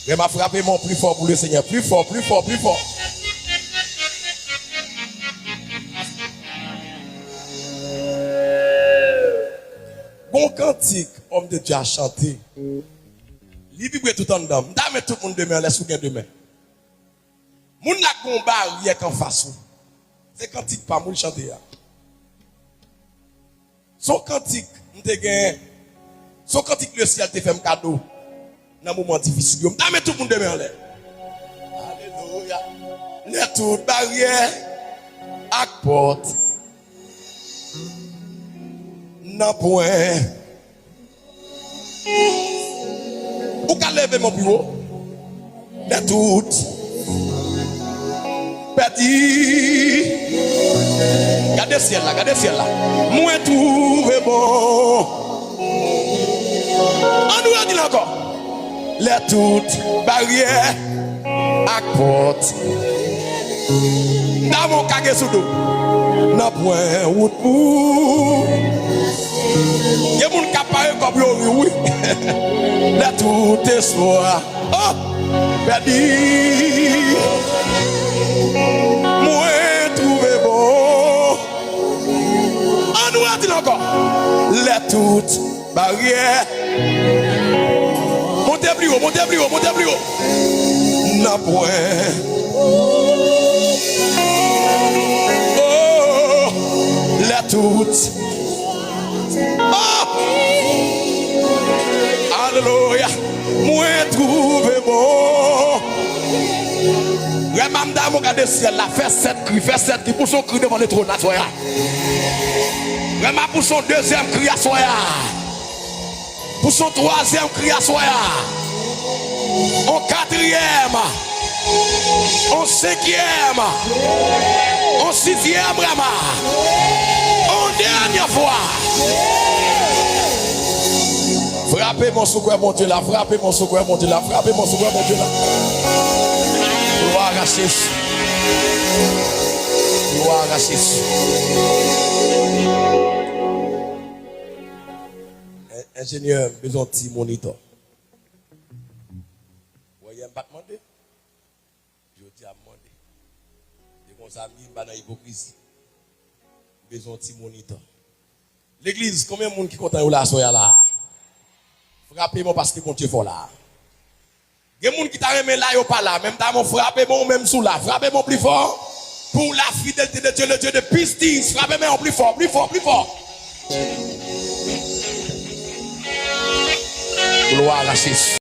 Je m'a frappé mon plus fort pour le Seigneur. Plus fort, plus fort, plus fort. Bon cantique, homme de Dieu a chanté. Il vibre tout en dedans. Dame tout le monde demain, laisse-vous bien demain. Moun n'a qu'on barrière qu'en face. C'est cantique pas moun chanter. Son cantique, m'te gain. Son cantique le ciel te fait un cadeau. Dans un moment difficile. Dame tout le monde demain là. Alléluia. Les toutes barrières à porte. Non point. Ou qu'à lever mon bureau. Les toutes. Petit. Regardez le ciel là, regardez le ciel là. Moi trouve bon. On nous a dit encore. Les toutes barrières à porte. Dans mon cagé sous dos. N'a point route pour. Y'a mon capable comme oui. Les toutes est soir. Oh, perdu. Moi trouvé bon. On nous a dit encore. Les toutes barrières. Montez plus haut, montez plus haut, montez plus haut. N'a point. Oh, les toutes. Oh, alléluia. Moi trouvé bon. Remam dame regarde le ciel là, fait 7 cris pour son cri devant le trône à soya. Remam pour son deuxième cri à soya. Pour son troisième cri à soya. En quatrième. En cinquième. En sixième vraiment. En dernière fois. Frappez mon secours monter là, frappez mon secours monter là, frappez mon secours monter là. Gloire à Jésus. Gloire à Jésus. Ingénieur, besoin de petit moniteur. Vous voyez, je ne vais pas demander. Je dis à demander. Et comme ça, je ne vais pas dans l'hypocrisie. Besoin de petit moniteur. L'église, combien de monde qui content là, soya là? Frappez-moi parce que mon Dieu est là. Il y a des gens qui t'a remis là, ils pas là. Même temps, frappez-moi même sous là. Frappez-moi plus fort. Pour la fidélité de Dieu, le Dieu de Pistis. Frappez-moi plus fort, plus fort, plus fort. Gloire à Jésus.